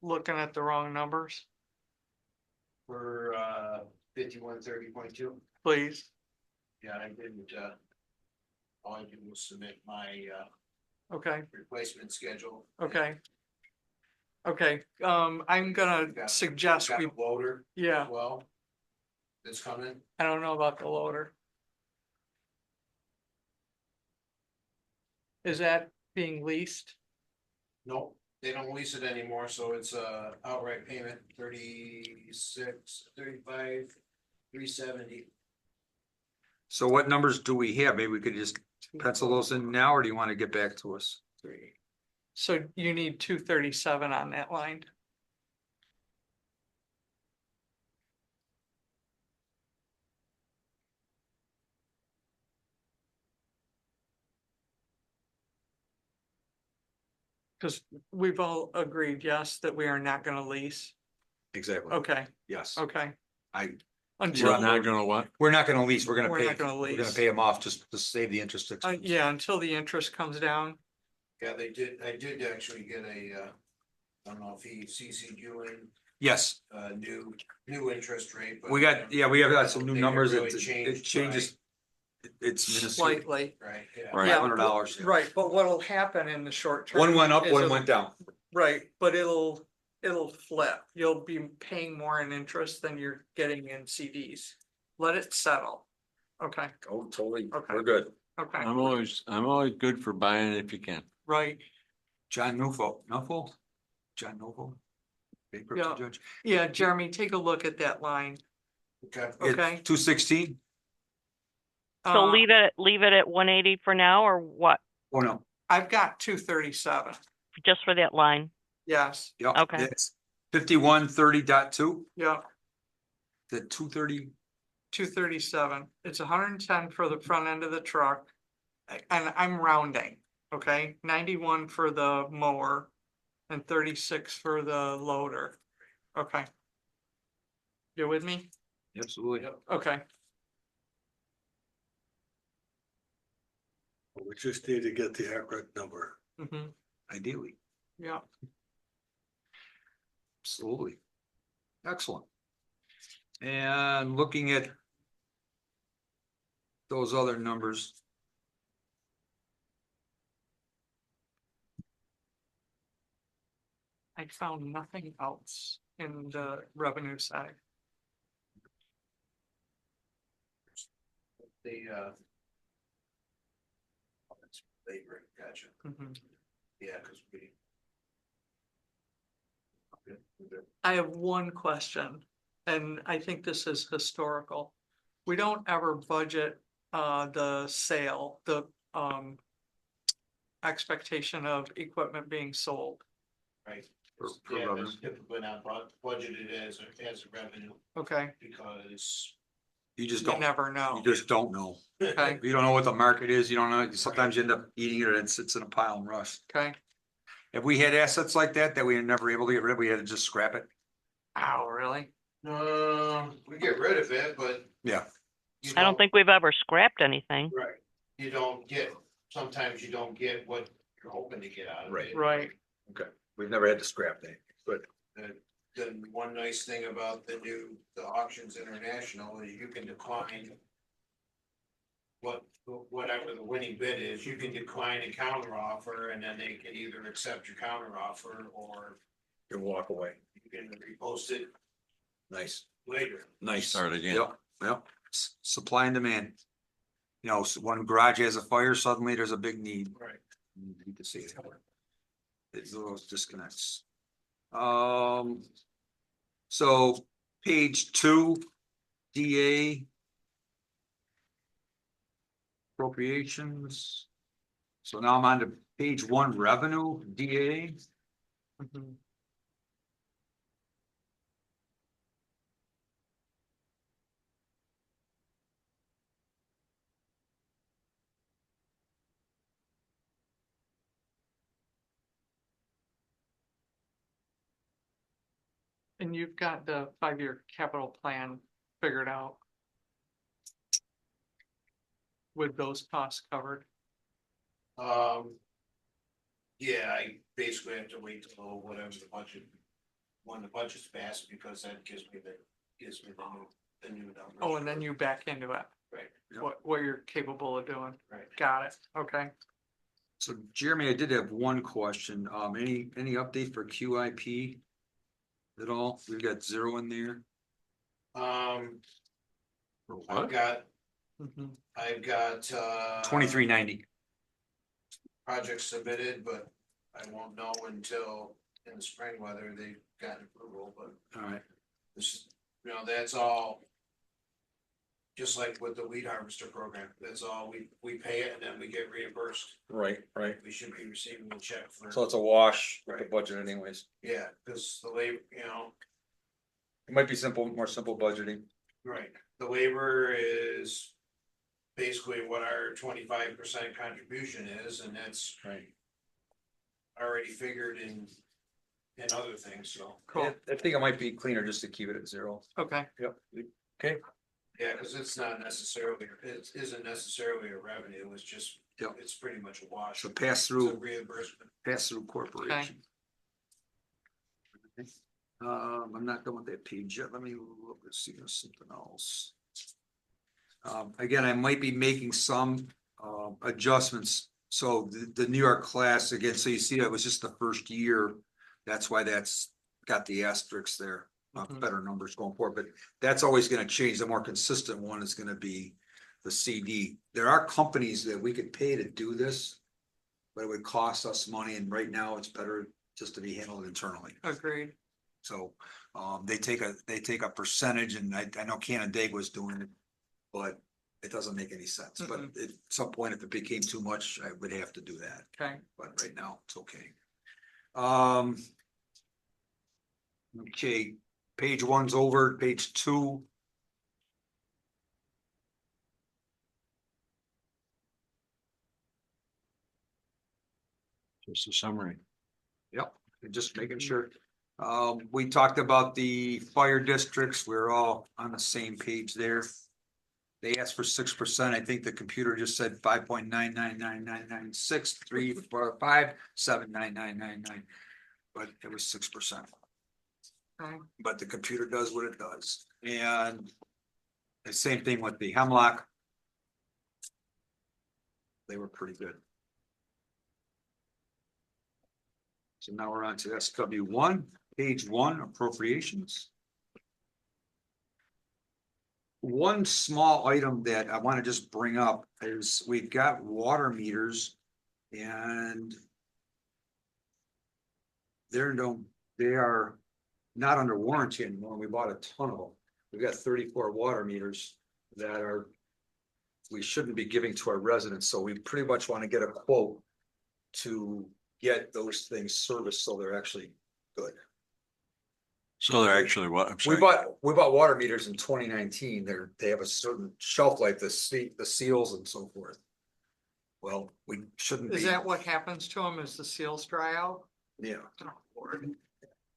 looking at the wrong numbers, For 5130.2, please? yeah, I didn't, all I did was submit my Okay, replacement schedule. okay. Okay, I'm gonna Got- suggest got we, a loader yeah, as well. That's coming. I don't know about the loader. Is that being leased? No, they don't lease it anymore, so it's a outright payment, 36, 35, 370. So what numbers do we have? Maybe we could just pencil those in now, or do you want to get back to us? So you need 237 on that line. Cause we've all agreed, yes, that we are not gonna lease. Exactly. Okay, Yes, okay. I, We're Until, not gonna what? we're not gonna lease, we're gonna We're pay, not gonna we're gonna lease. pay them off just to save the interest expense. yeah, until the interest comes down. Yeah, I did actually get I don't know if he CC'd you in, Yes, new interest rate. But, we got some new They numbers, really it changed changes. It's minuscule, Slightly. Right, yeah. Right. Yeah, $500. Right, but what'll happen in the short term? One went up, is one it'll- went down. Right, but it'll flip. You'll be paying more in interest than you're getting in CDs. Let it settle. Okay, Oh, totally, Okay. we're good. okay, I'm always good for buying it if you can. right. John Newfall, John Novo. Bankruptcy Yeah. judge. Yeah, Jeremy, take a look at that line. Okay. Okay. 216? So Uh, leave it at 180 for now, or what? Oh, no, I've got 237, Just for that line? yes, yeah. Okay. It's 5130.2, yeah, the 230, 237. It's 110 for the front end of the truck. And I'm rounding, okay, 91 for the mower and 36 for the loader. Okay. You with me? absolutely. Okay, We just need to get the accurate number. Ideally, yeah, absolutely. Excellent. And looking at those other numbers. I found nothing else in the revenue side. The, that's labor, gotcha, yeah, cause we. Okay, we're good. I have one question, and I think this is historical. We don't ever budget the sale, the expectation of equipment being sold. Right. For Yeah, revenue. that's typically not budgeted as a revenue, Okay, because. You just you don't, never know. you just don't know. Okay, You don't know what the market is, you don't know, sometimes you end up eating it and it sits in a pile and rust. okay. If we had assets like that we were never able to get rid of, we had to just scrap it. Ow, really? We get rid of it, but. Yeah. you I don't think we've ever scrapped anything. Right, you don't get, sometimes you don't get what you're hoping to get out of it. Right, Okay, we've never had to scrap anything, but Then one nice thing about the Auctions International is you can decline. Whatever the winning bid is, you can decline a counter offer and then they can either accept your counter offer or you walk away. you can repost it Nice, later. nice. Start again. Yep, yep, supply and demand. You know, one garage has a fire, suddenly there's a big need. Right. You need to see it. It's those disconnects. So page 2, DA. Appropriations. So now I'm on to page 1, revenue, DA. and you've got the 5-year capital plan figured out. With those costs covered. Yeah, I basically have to wait till whatever the budget, when the budget's passed, because that gives me the new numbers. Oh, and then you back into it, Right, what you're capable of doing. right. Got it, okay. So Jeremy, I did have one question. Any update for QIP? At all? We've got 0 in there. I've got, Mhm. 2390. projects submitted, but I won't know until in the spring whether they've gotten approval, but All right. this, that's all. Just like with the weed harvester program, that's all, we pay it and then we get reimbursed. Right, right. We should be receiving a check for. So it's a wash with the Right. budget anyways. Yeah, cause the labor, It might be simple, more simple budgeting. right, the labor is. Basically what our 25% contribution is, and that's Right. already figured in other things, so. Cool, I think it might be cleaner just to keep it at 0. okay, Yep. Okay. Yeah, cause it's not necessarily, it isn't necessarily a revenue, it's just, Yep. it's pretty much a wash. So pass It's a through, reimbursement. corporation. I'm not done with that page yet. Let me look and see if there's something else. Again, I might be making some adjustments. So the New York class, again, so you see that was just the first year. That's why that's got the asterisks there, Mhm. better numbers going forward, but that's always gonna change. The more consistent one is gonna be the CD. There are companies that we could pay to do this, but it would cost us money, and right now it's better just to be handled internally. agreed. So, they take a percentage and I know Canandaigua was doing it, but it doesn't make any sense. But at some point, if it became too much, I would have to do that. Okay, But right now, it's okay. Um. Okay, page one's over, page two. Just a summary. Yep, and just making sure. We talked about the fire districts. We're all on the same page there. They asked for 6%. I think the computer just said 5.9999634579999. But it was 6%. okay, But the computer does what it does. And the same thing with the Hemlock. They were pretty good. So now we're on to SW1, page 1, appropriations. One small item that I want to just bring up is we've got water meters and they are not under warranty anymore. We bought a ton of them. We've got 34 water meters that we shouldn't be giving to our residents, so we pretty much want to get a quote to get those things serviced so they're actually good. So they're actually what? I'm We sorry. bought water meters in 2019. They have a certain shelf life, the seals and so forth. Well, we shouldn't be. is that what happens to them, is the seals dry out? Yeah, Oh, Lord.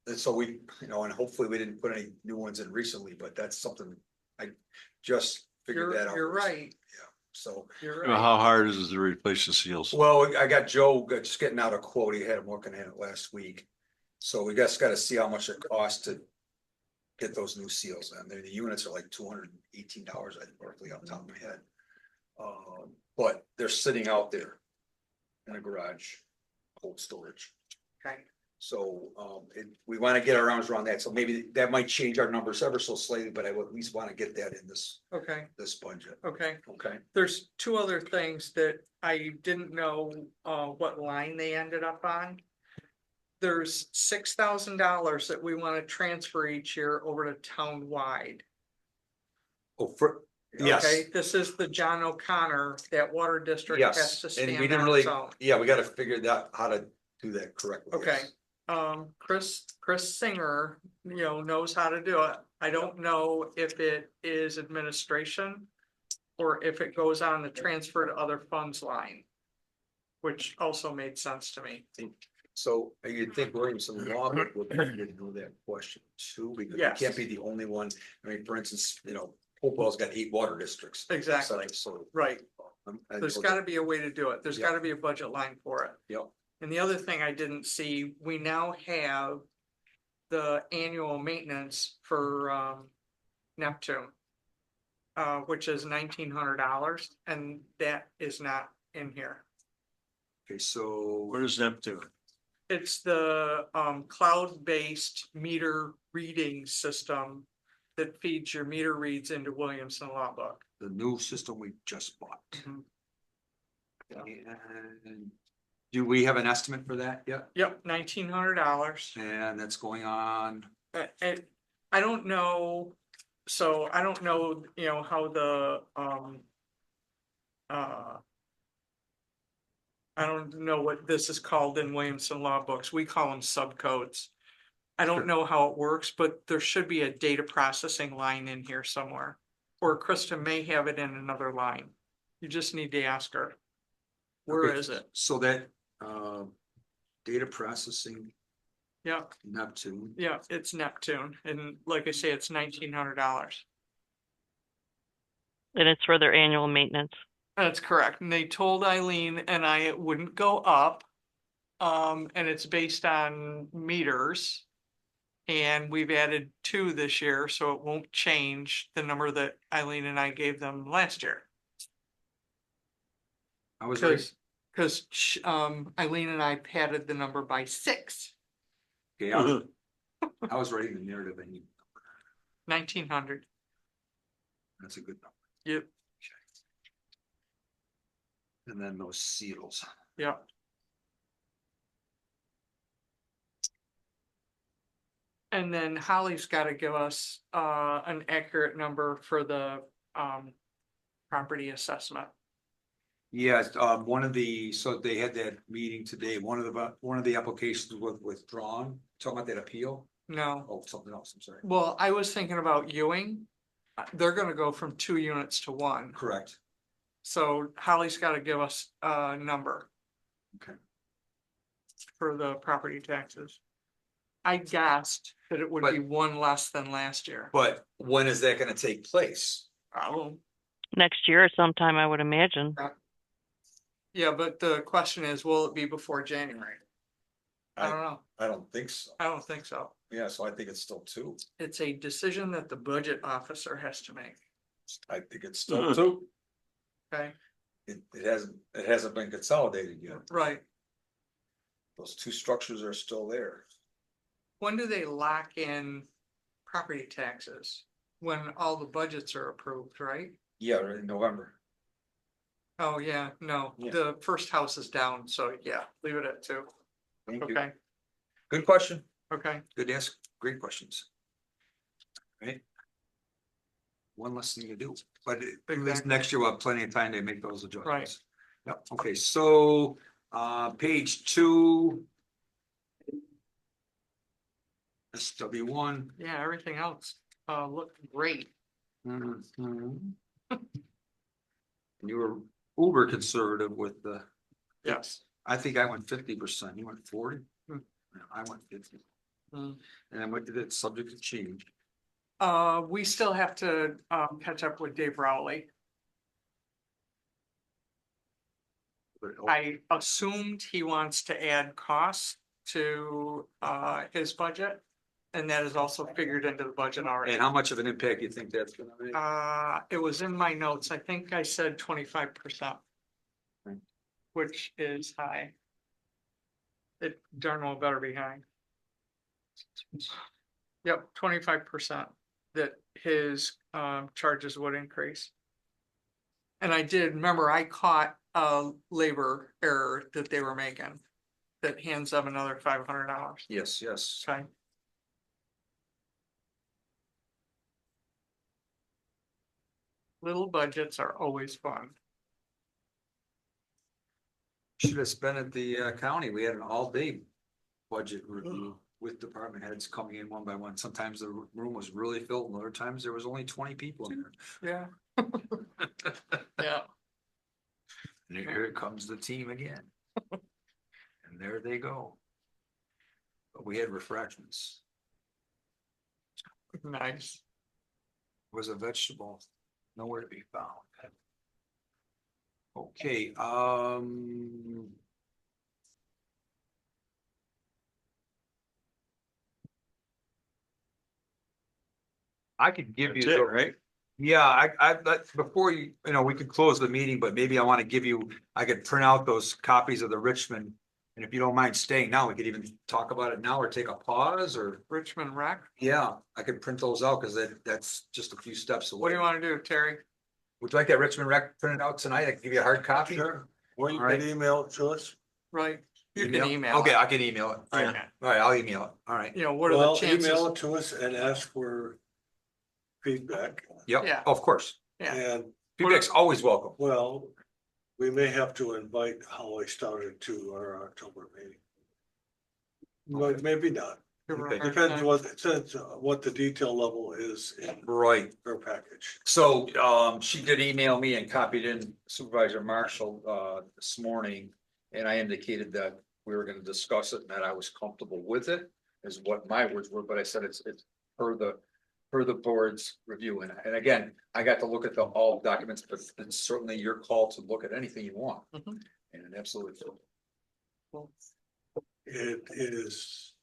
and so we, and hopefully we didn't put any new ones in recently, but that's something I just figured that out. You're right, So, you're Well, right. how hard is it to replace the seals? well, I got Joe just getting out a quote. He had him looking at it last week. So we just gotta see how much it costs to get those new seals in. The units are like $218, I think, roughly off the top of my head. But they're sitting out there in a garage, cold storage. Okay, So, we wanna get our arms around that. So maybe that might change our numbers ever so slightly, but I would at least wanna get that in this okay, budget. okay. Okay, There's two other things that I didn't know, what line they ended up on. There's $6,000 that we want to transfer each year over to town-wide. oh, yes. Okay, this is the John O'Connor, that water district has Yes, to and stand we didn't on really, its own. yeah, we gotta figure that, how to do that correctly. Okay, yes. Chris Singer, knows how to do it. I don't know if it is administration or if it goes on the transfer to other funds line, which also made sense to me. So you'd think Williamson Law would know that question too, because it Yes. can't be the only one. I mean, for instance, Hopewell's got 8 water districts. Exactly, So. right. I There's know gotta be a way to do it. There's Yeah. gotta be a budget line for it. Yep. And the other thing I didn't see, we now have the annual maintenance for Neptune. Which is $1,900 and that is not in here. Okay, so. What is Neptune? It's the cloud-based meter reading system that feeds your meter reads into Williamson Law Book. The new system we just bought. Mhm. And do we have an estimate for that yet? Yep, $1,900. And that's going on, And I don't know, so I don't know, how the I don't know what this is called in Williamson Law Books. We call them subcodes. I Sure. don't know how it works, but there should be a data processing line in here somewhere. Or Krista may have it in another line. You just need to ask her. Where Okay. is it? so that, data processing, Yep, Neptune. yeah, it's Neptune. And like I say, it's $1,900. And it's for their annual maintenance. That's correct. And they told Eileen and I it wouldn't go up. And it's based on meters. And we've added 2 this year, so it won't change the number that Eileen and I gave them last year. I was right. Cause Eileen and I padded the number by 6, Okay, I was writing the narrative and 1,900. that's a good number. Yep, And then those seals. yep. And then Holly's gotta give us, an accurate number for the, property assessment. Yes, one of the, so they had that meeting today, one of the applications was withdrawn, talking about that appeal. No, Oh, something else, I'm sorry. well, I was thinking about Ewing. They're gonna go from 2 units to 1, Correct. so Holly's gotta give us a number. Okay. For the property taxes. I guessed that it would be But- 1 less than last year. But when is that gonna take place? Oh, Next year sometime, I would imagine. yeah, but the question is, will it be before January? I don't know. I don't think so. I don't think so. Yeah, so I think it's still two. It's a decision that the budget officer has to make, I think it's still two. okay? It hasn't been consolidated yet. Right. Those two structures are still there. When do they lock in property taxes? When all the budgets are approved, right? Yeah, in November. Oh, yeah, no, Yeah. the first house is down, so yeah, leave it at 2. Thank you. Okay, Good question. okay. Good ask. Great questions. Right? One less thing to do, but at least Exactly. next year we'll have plenty of time to make those adjustments. Right. Yep, okay, so, page 2. SW1. Yeah, everything else, looked great. Mhm. You were uber conservative with the, Yes. I think I went 50%, you went 40? Hmm. No, I went 50. Hmm. And then what did it, subject to change? We still have to, catch up with Dave Rowley. But- I assumed he wants to add costs to, his budget. And that is also figured into the budget already. And how much of an impact do you think that's gonna make? It was in my notes. I think I said 25%. Right. Which is high. It darn well better be high. Yep, 25% that his charges would increase. And I did, remember, I caught a labor error that they were making. That hands them another $500. Yes, yes. Okay. Little budgets are always fun. Should have spent at the county. We had an all-day budget review with department heads coming in one by one. Sometimes the room was really filled and other times there was only 20 people in there. Yeah. Yeah, And here comes the team again. And there they go. But we had refreshments. nice. Was a vegetable, nowhere to be found. Okay, I could give you That's it, the, right? yeah, before you know, we could close the meeting, but maybe I want to give you, I could print out those copies of the Richmond. And if you don't mind staying now, we could even talk about it now or take a pause or, Richmond Rec. yeah, I could print those out because that's just a few steps away. What do you want to do, Terry? Would you like that Richmond Rec printed out tonight? I can give you a hard copy. Sure, or you All right. can email it to us. Right? You can email. Okay, it. I can email it. All right, Okay. all right, I'll email it. All right. You know, what are the Well, chances? email it to us and ask for feedback. Yep, Yeah. of course. Yeah. And, Feedback's always welcome. well, we may have to invite Holly Stoddard to our October meeting. But maybe not. Give her a Okay. hard Depends time. what the detail level is in Right. her package. So, she did email me and copied in Supervisor Marshall, this morning. And I indicated that we were gonna discuss it and that I was comfortable with it, is what my words were, but I said it's per the board's review. And again, I got to look at all documents, but it's certainly your call to look at anything you want. Mhm. And absolutely. It is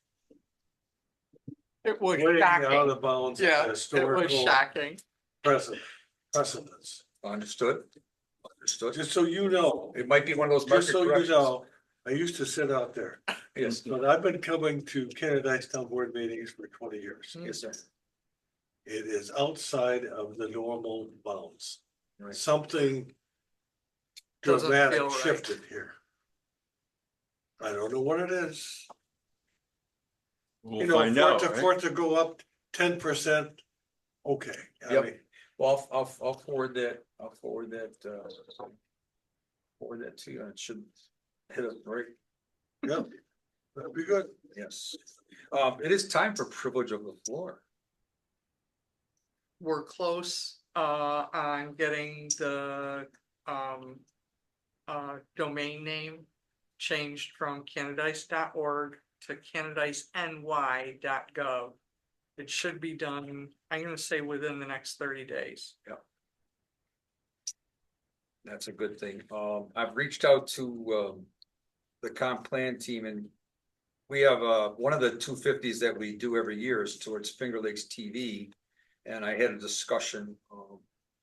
It was way out shocking. of bounds. of Yeah, it was historical shocking. precedence. Understood? Understood. Just so you know, It might be one of those. just so market you corrections. know, I used to sit out there, Yes, but I've been coming to Canada Town Board meetings for 20 years. yes, sir. It is outside of the normal bounds. Right. Something Doesn't dramatic feel right. shifted here. I don't know what it is. You We'll know, find out, for right? it to go up 10%, okay. I Yep. mean, Well, I'll forward that, forward that to you, and it should hit us right, yeah, that'd be good. yes. It is time for privilege of the floor. We're close, on getting the, domain name changed from canadice.org to canadiceny.gov. It should be done, I'm gonna say within the next 30 days. That's a good thing. I've reached out to, the comp plan team, and we have, one of the 250s that we do every year is towards Finger Lakes TV. And I had a discussion,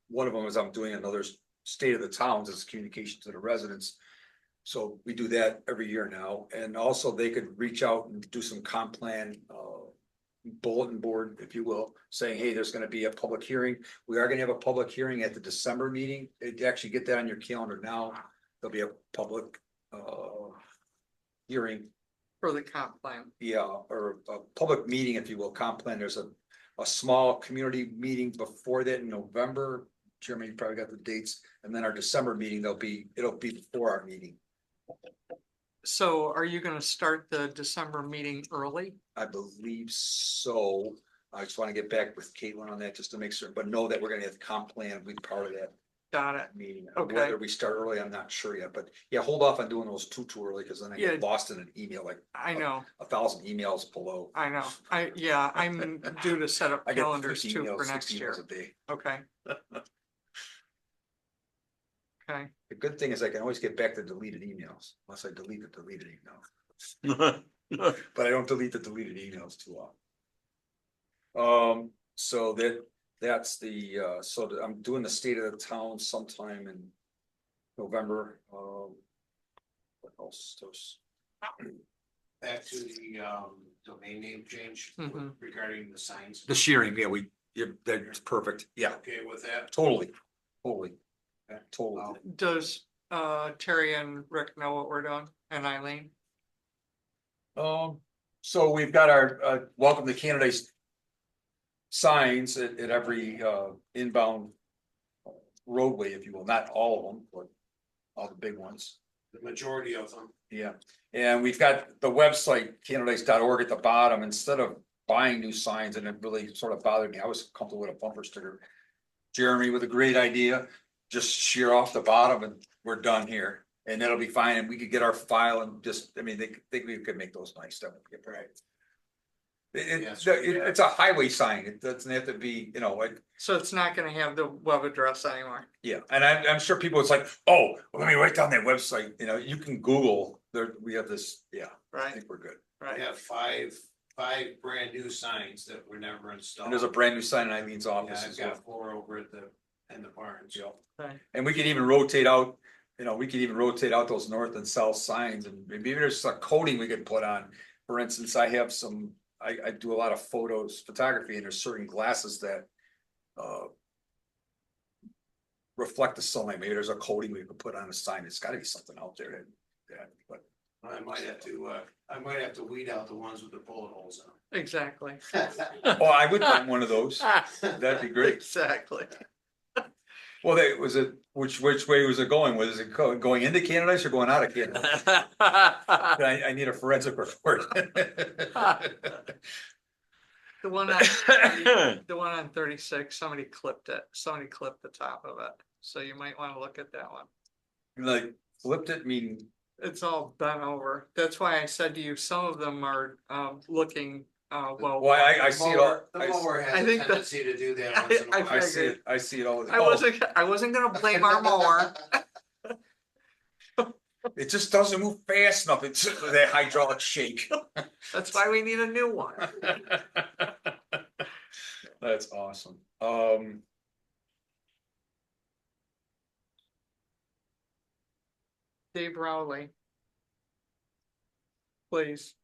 one of them is I'm doing another state of the towns as communication to the residents. So we do that every year now, and also they could reach out and do some comp plan, bulletin board, if you will, saying, hey, there's gonna be a public hearing. We are gonna have a public hearing at the December meeting. Actually get that on your calendar now. There'll be a public, hearing, For the comp plan. yeah, or a public meeting, if you will, comp plan. There's a small community meeting before that in November. Jeremy, you probably got the dates, and then our December meeting, it'll be before our meeting. So are you gonna start the December meeting early? I believe so. I just want to get back with Caitlin on that just to make sure, but know that we're gonna have comp plan, be part of that Got it. meeting. Okay. Whether we start early, I'm not sure yet, but yeah, hold off on doing those too early, because then I get Yeah. lost in an email, like I know, 1,000 emails below. I know. I'm due to set up I get calendars 50 too emails, for next 60 year. emails a day. Okay. Okay, The good thing is I can always get back to deleted emails, unless I delete the deleted email. But I don't delete the deleted emails too often. So that's the, I'm doing the state of the town sometime in November. What else? Back to the domain name change Mhm. regarding the signs. The shearing, yeah, that's perfect. Yeah, Okay with that? totally. does Terry and Rick know what we're doing, and Eileen? So we've got our, welcome to Canada's signs at every, inbound roadway, if you will, not all of them, but all the big ones. The majority of them. Yeah, and we've got the website, canadice.org at the bottom. Instead of buying new signs, and it really sort of bothered me, I was comfortable with a bumper sticker. Jeremy with a great idea, just shear off the bottom and we're done here, and it'll be fine, and we could get our file and just, I mean, they think we could make those nice stuff. Right. It's a highway sign, it doesn't have to be, like, So it's not gonna have the web address anymore. yeah, and I'm sure people, it's like, oh, well, let me write down that website, you can Google, we have this, yeah, I Right, think we're good. I right. have five brand new signs that were never installed. And there's a brand new sign in Eileen's Yeah, office I've as well. got 4 over at the barns. Yeah. Okay. And we could even rotate out, those north and south signs, and maybe there's a coating we could put on. For instance, I have I do a lot of photography, and there's certain glasses that reflect the sunlight. Maybe there's a coating we could put on a sign. It's gotta be something out there but I might have to weed out the ones with the bullet holes Exactly. in them. oh, I would want one of those. That'd be great. Exactly. Well, which way was it going? Was it going into Canada or going out of Canada? I need a forensic report. The one on 36, somebody clipped it. Somebody clipped the top of it. So you might want to look at that one. Like flipped it, meaning, It's all bent over. That's why I said to you, some of them are looking well. well, I see it all. The mower I has a think that- tendency to do that once in a I while. I see it all. I wasn't gonna blame our mower. It just doesn't move fast enough. It's just that hydraulic shake. That's why we need a new one. That's awesome. Dave Rowley. Please,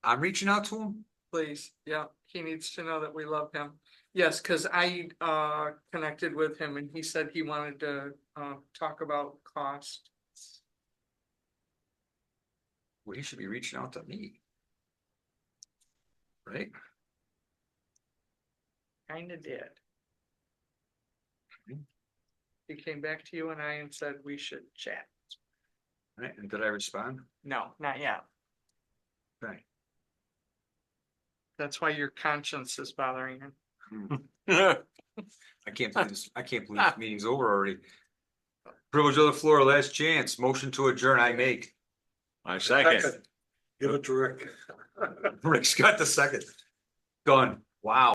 I'm reaching out to him. please, yeah, he needs to know that we love him. Yes, cause I connected with him and he said he wanted to talk about cost. Well, he should be reaching out to me. right? Kinda did. Okay. He came back to you and I and said we should chat. Right, and did I respond? No, not yet. Okay. That's why your conscience is bothering you. I can't believe this, I can't believe this meeting's over already. Privilege of the floor, last chance, motion to adjourn, I make. I second. Give it to Rick. Rick's got the second. Done. Wow.